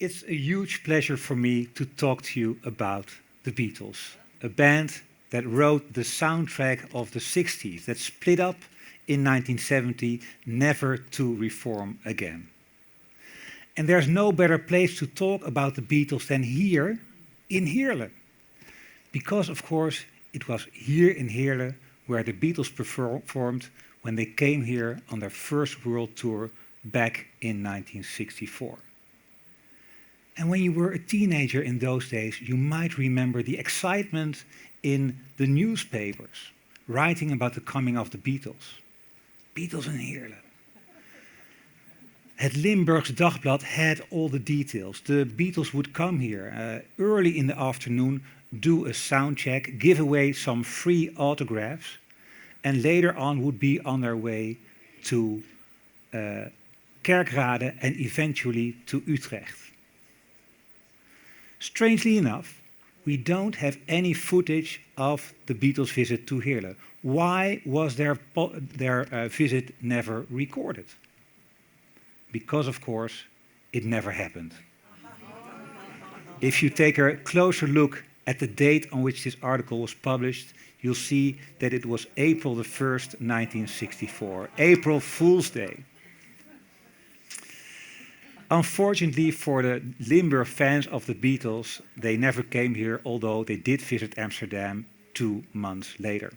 It's a huge pleasure for me to talk to you about the Beatles, a band that wrote the soundtrack of the 60s, that split up in 1970, never to reform again. And there's no better place to talk about the Beatles than here in Heerlen. Because, of course, it was here in Heerlen where the Beatles performed when they came here on their first world tour back in 1964. And when you were a teenager in those days, you might remember the excitement in the newspapers, writing about the coming of the Beatles. Beatles in Heerlen. Het Limburgs Dagblad had all the details. The Beatles would come here early in the afternoon, do a sound check, give away some free autographs, and later on would be on their way to Kerkrade and eventually to Utrecht. Strangely enough, we don't have any footage of the Beatles' visit to Heerlen. Why was their visit never recorded? Because, of course, it never happened. If you take a closer look at the date on which this article was published, you'll see that it was April the 1st, 1964, April Fool's Day. Unfortunately for the Limburg fans of the Beatles, they never came here, although they did visit Amsterdam 2 months later.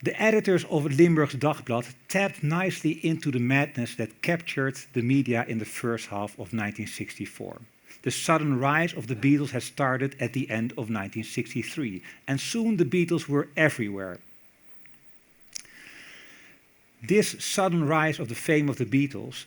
The editors of Limburgs Dagblad tapped nicely into the madness that captured the media in the first half of 1964. The sudden rise of the Beatles had started at the end of 1963, and soon the Beatles were everywhere. This sudden rise of the fame of the Beatles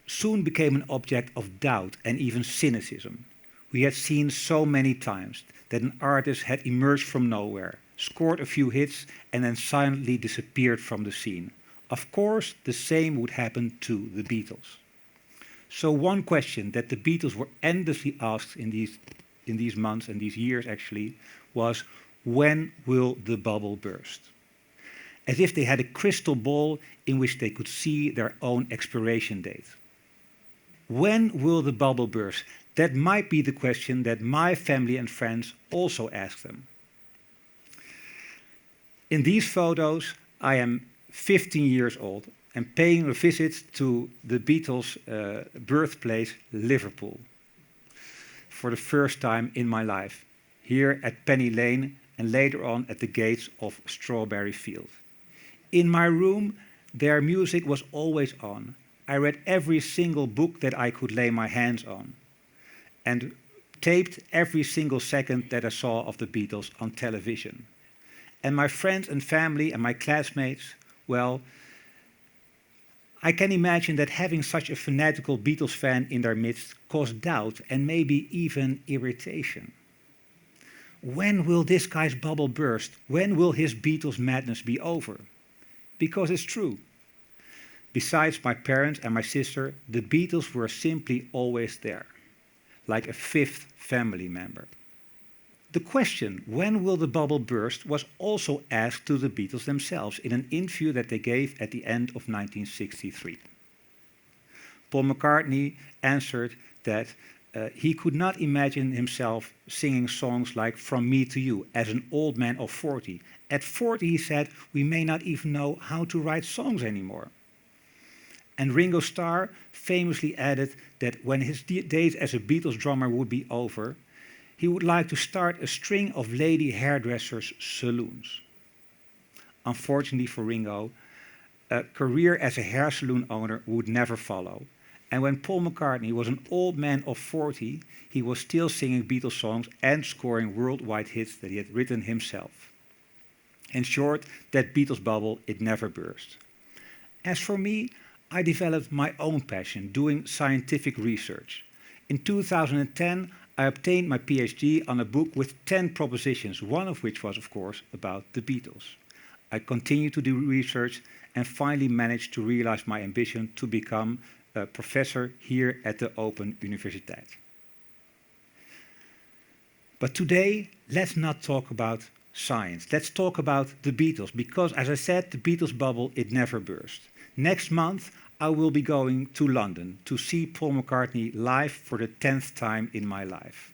soon became an object of doubt and even cynicism. We had seen so many times that an artist had emerged from nowhere, scored a few hits, and then silently disappeared from the scene. Of course, the same would happen to the Beatles. So one question that the Beatles were endlessly asked in these months and these years actually was, when will the bubble burst? As if they had a crystal ball in which they could see their own expiration date. When will the bubble burst? That might be the question that my family and friends also asked them. In these photos, I am 15 years old and paying a visit to the Beatles' birthplace, Liverpool, for the first time in my life, here at Penny Lane and later on at the gates of Strawberry Field. In my room, their music was always on. I read every single book that I could lay my hands on and taped every single second that I saw of the Beatles on television. And my friends and family and my classmates, well, I can imagine that having such a fanatical Beatles fan in their midst caused doubt and maybe even irritation. When will this guy's bubble burst? When will his Beatles madness be over? Because it's true. Besides my parents and my sister, the Beatles were simply always there, like a fifth family member. The question, when will the bubble burst, was also asked to the Beatles themselves in an interview that they gave at the end of 1963. Paul McCartney answered that he could not imagine himself singing songs like From Me to You as an old man of 40. At 40, he said, we may not even know how to write songs anymore. And Ringo Starr famously added that when his days as a Beatles drummer would be over, he would like to start a string of lady hairdressers' saloons. Unfortunately for Ringo, a career as a hair salon owner would never follow. And when Paul McCartney was an old man of 40, he was still singing Beatles songs and scoring worldwide hits that he had written himself. In short, that Beatles bubble, it never burst. As for me, I developed my own passion, doing scientific research. In 2010, I obtained my PhD on a book with 10 propositions, one of which was, of course, about the Beatles. I continued to do research and finally managed to realize my ambition to become a professor here at the Open Universiteit. But today, let's not talk about science. Let's talk about the Beatles, because, as I said, the Beatles bubble, it never burst. Next month, I will be going to London to see Paul McCartney live for the 10th time in my life.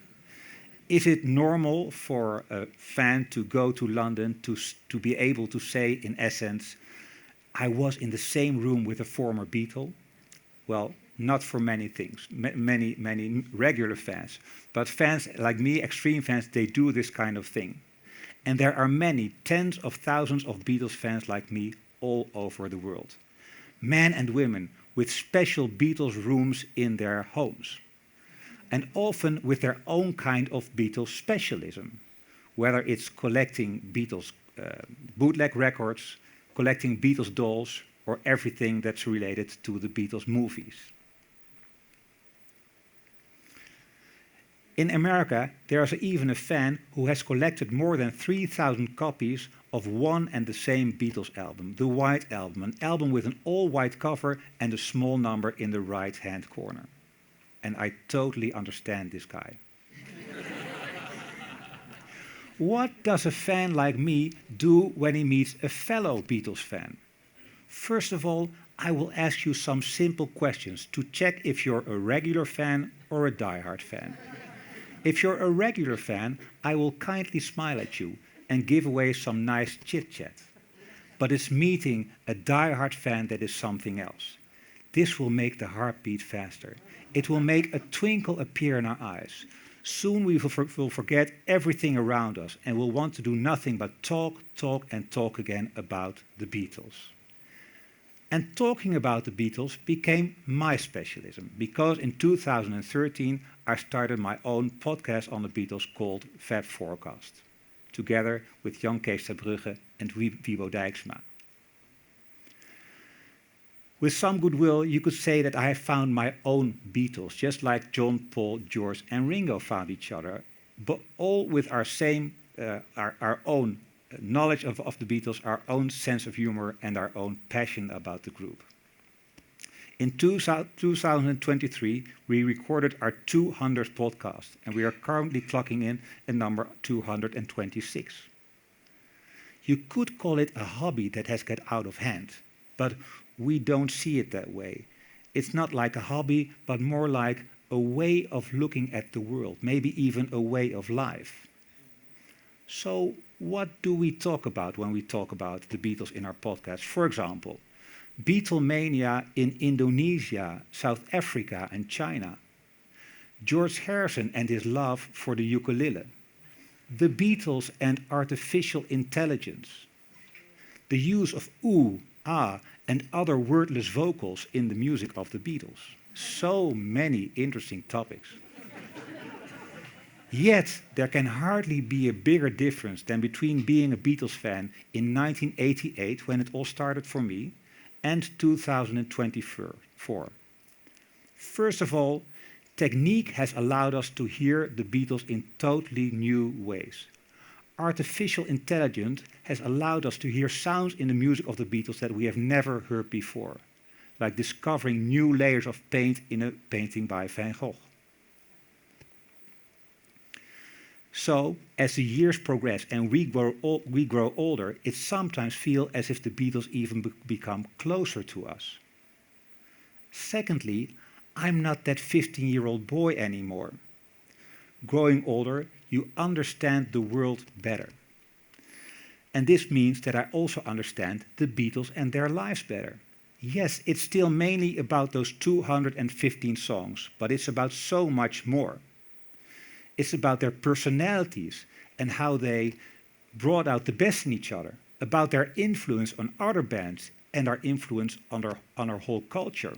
Is it normal for a fan to go to London to be able to say, in essence, I was in the same room with a former Beatle? Well, not for many things, many regular fans. But fans like me, extreme fans, they do this kind of thing. And there are many, tens of thousands of Beatles fans like me all over the world. Men and women with special Beatles rooms in their homes. And often with their own kind of Beatles specialism, whether it's collecting Beatles bootleg records, collecting Beatles dolls, or everything that's related to the Beatles movies. In America, there is even a fan who has collected more than 3,000 copies of one and the same Beatles album, the White Album, an album with an all-white cover and a small number in the right-hand corner. And I totally understand this guy. What does a fan like me do when he meets a fellow Beatles fan? First of all, I will ask you some simple questions to check if you're a regular fan or a diehard fan. If you're a regular fan, I will kindly smile at you and give away some nice chit-chat. But it's meeting a diehard fan that is something else. This will make the heart beat faster. It will make a twinkle appear in our eyes. Soon we will forget everything around us and will want to do nothing but talk, talk and talk again about the Beatles. And talking about the Beatles became my specialism because in 2013 I started my own podcast on the Beatles called Fab Forecast, together with Jan Kees ter Brugge and Wiebo Dijksma. With some goodwill, you could say that I have found my own Beatles, just like John, Paul, George and Ringo found each other, but all with our own knowledge of the Beatles, our own sense of humor and our own passion about the group. In 2023, we recorded our 200th podcast, and we are currently clocking in a number 226. You could call it a hobby that has got out of hand, but we don't see it that way. It's not like a hobby, but more like a way of looking at the world, maybe even a way of life. So what do we talk about when we talk about the Beatles in our podcast? For example, Beatlemania in Indonesia, South Africa and China. George Harrison and his love for the ukulele. The Beatles and artificial intelligence. The use of ooh, ah and other wordless vocals in the music of the Beatles. So many interesting topics. Yet, there can hardly be a bigger difference than between being a Beatles fan in 1988, when it all started for me, and 2024. First of all, technique has allowed us to hear the Beatles in totally new ways. Artificial intelligence has allowed us to hear sounds in the music of the Beatles that we have never heard before, like discovering new layers of paint in a painting by Van Gogh. So, as the years progress and we grow older, it sometimes feels as if the Beatles even become closer to us. Secondly, I'm not that 15-year-old boy anymore. Growing older, you understand the world better. And this means that I also understand the Beatles and their lives better. Yes, it's still mainly about those 215 songs, but it's about so much more. It's about their personalities and how they brought out the best in each other, about their influence on other bands and our influence on our whole culture.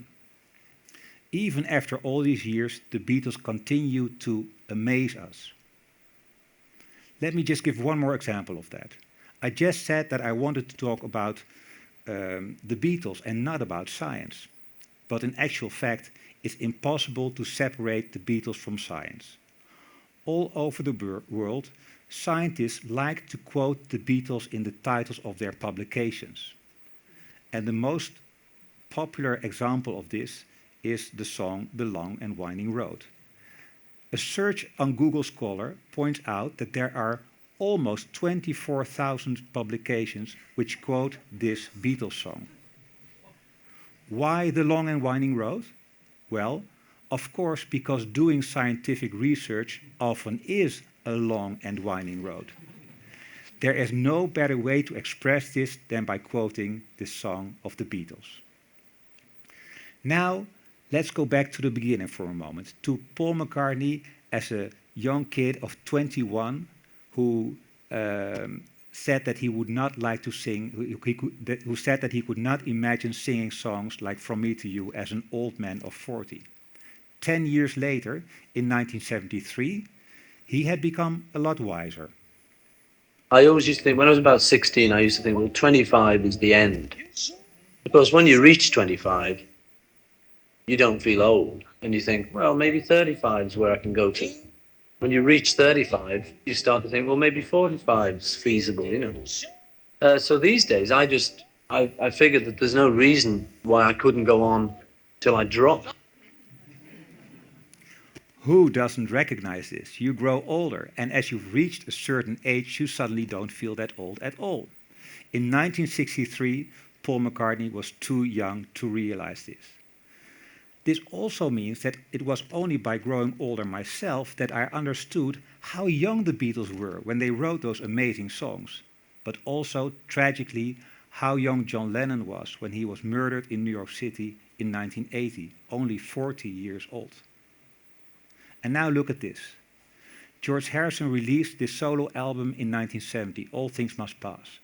Even after all these years, the Beatles continue to amaze us. Let me just give one more example of that. I just said that I wanted to talk about the Beatles and not about science. But in actual fact, it's impossible to separate the Beatles from science. All over the world, scientists like to quote the Beatles in the titles of their publications. And the most popular example of this is the song The Long and Winding Road. A search on Google Scholar points out that there are almost 24,000 publications which quote this Beatles song. Why the long and winding road? Well, of course, because doing scientific research often is a long and winding road. There is no better way to express this than by quoting this song of the Beatles. Now, let's go back to the beginning for a moment, to Paul McCartney as a young kid of 21 who said that he would not like to sing, who said that he could not imagine singing songs like From Me to You as an old man of 40. 10 years later, in 1973, he had become a lot wiser. I always used to think, when I was about 16, I used to think, well, 25 is the end. Because when you reach 25, you don't feel old. And you think, well, maybe 35 is where I can go to. When you reach 35, you start to think, well, maybe 45 is feasible, you know. So these days, I figured that there's no reason why I couldn't go on till I drop. Who doesn't recognize this? You grow older, and as you've reached a certain age, you suddenly don't feel that old at all. In 1963, Paul McCartney was too young to realize this. This also means that it was only by growing older myself that I understood how young the Beatles were when they wrote those amazing songs, but also, tragically, how young John Lennon was when he was murdered in New York City in 1980, only 40 years old. And now look at this. George Harrison released this solo album in 1970, All Things Must Pass.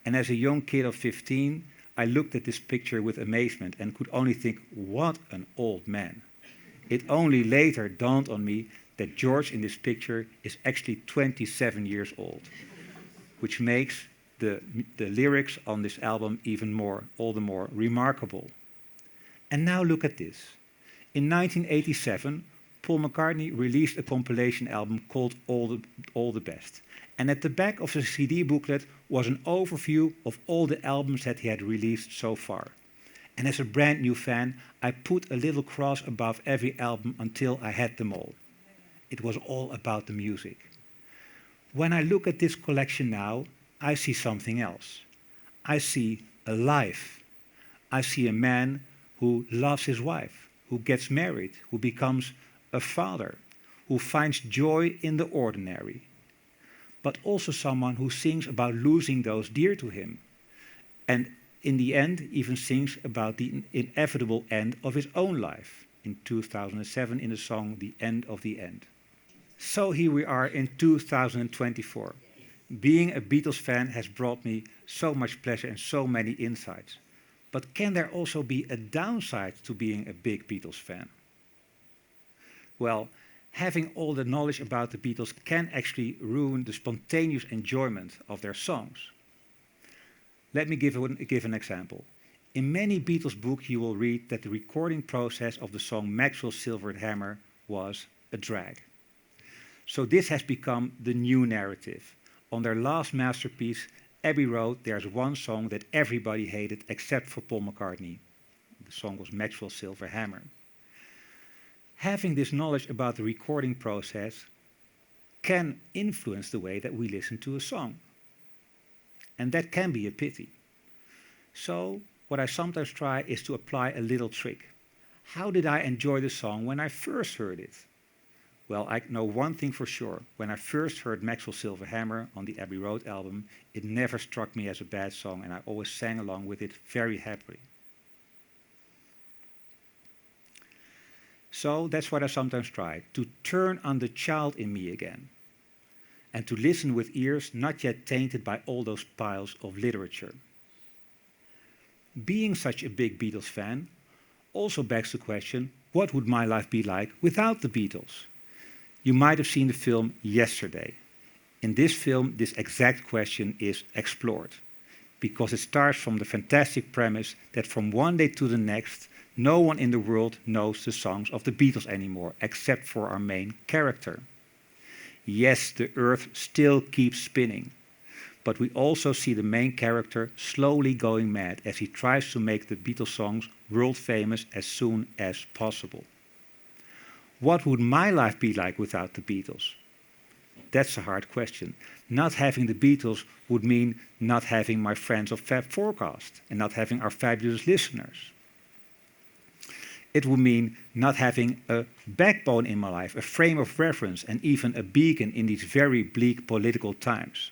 And as a young kid of 15, I looked at this picture with amazement and could only think, what an old man. It only later dawned on me that George in this picture is actually 27 years old, which makes the lyrics on this album all the more remarkable. And now look at this. In 1987, Paul McCartney released a compilation album called All the Best. And at the back of the CD booklet was an overview of all the albums that he had released so far. And as a brand new fan, I put a little cross above every album until I had them all. It was all about the music. When I look at this collection now, I see something else. I see a life. I see a man who loves his wife, who gets married, who becomes a father, who finds joy in the ordinary, but also someone who sings about losing those dear to him, and in the end even sings about the inevitable end of his own life in 2007 in the song The End of the End. So here we are in 2024. Being a Beatles fan has brought me so much pleasure and so many insights. But can there also be a downside to being a big Beatles fan? Well, having all the knowledge about the Beatles can actually ruin the spontaneous enjoyment of their songs. Let me give an example. In many Beatles books you will read that the recording process of the song Maxwell's Silver Hammer was a drag. So this has become the new narrative. On their last masterpiece, Abbey Road, there's one song that everybody hated except for Paul McCartney. The song was Maxwell's Silver Hammer. Having this knowledge about the recording process can influence the way that we listen to a song. And that can be a pity. So what I sometimes try is to apply a little trick. How did I enjoy the song when I first heard it? Well, I know one thing for sure. When I first heard Maxwell's Silver Hammer on the Abbey Road album, it never struck me as a bad song, and I always sang along with it very happily. So that's what I sometimes try, to turn on the child in me again, and to listen with ears not yet tainted by all those piles of literature. Being such a big Beatles fan also begs the question, what would my life be like without the Beatles? You might have seen the film Yesterday. In this film, this exact question is explored, because it starts from the fantastic premise that from one day to the next, no one in the world knows the songs of the Beatles anymore, except for our main character. Yes, the Earth still keeps spinning, but we also see the main character slowly going mad as he tries to make the Beatles songs world famous as soon as possible. What would my life be like without the Beatles? That's a hard question. Not having the Beatles would mean not having my friends of Fab Forecast and not having our fabulous listeners. It would mean not having a backbone in my life, a frame of reference, and even a beacon in these very bleak political times.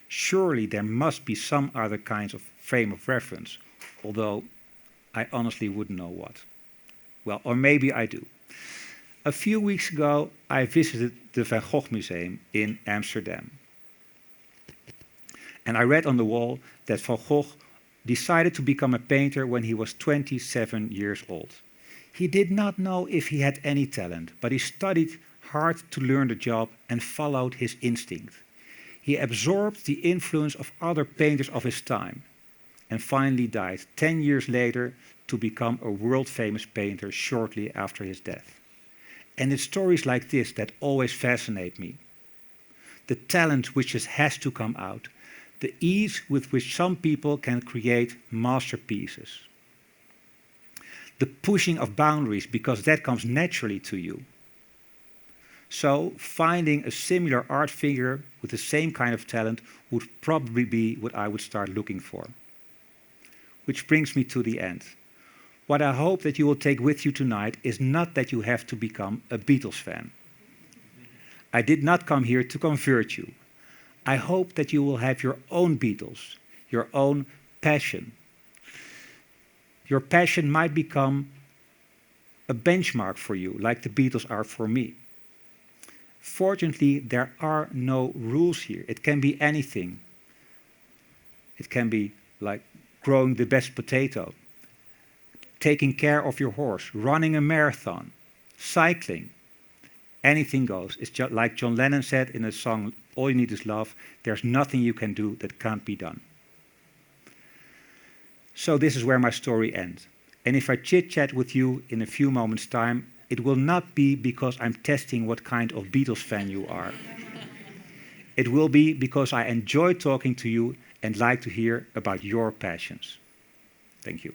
Surely there must be some other kinds of frame of reference, although I honestly wouldn't know what. Well, or maybe I do. A few weeks ago, I visited the Van Gogh Museum in Amsterdam. And I read on the wall that Van Gogh decided to become a painter when he was 27 years old. He did not know if he had any talent, but he studied hard to learn the job and followed his instinct. He absorbed the influence of other painters of his time and finally died 10 years later to become a world-famous painter shortly after his death. And it's stories like this that always fascinate me. The talent which has to come out, the ease with which some people can create masterpieces. The pushing of boundaries because that comes naturally to you. So finding a similar art figure with the same kind of talent would probably be what I would start looking for. Which brings me to the end. What I hope that you will take with you tonight is not that you have to become a Beatles fan. I did not come here to convert you. I hope that you will have your own Beatles, your own passion. Your passion might become a benchmark for you, like the Beatles are for me. Fortunately, there are no rules here. It can be anything. It can be like growing the best potato, taking care of your horse, running a marathon, cycling. Anything goes. It's just like John Lennon said in a song, "All You Need Is Love," there's nothing you can do that can't be done. So this is where my story ends. And if I chit-chat with you in a few moments' time, it will not be because I'm testing what kind of Beatles fan you are. It will be because I enjoy talking to you and like to hear about your passions. Thank you.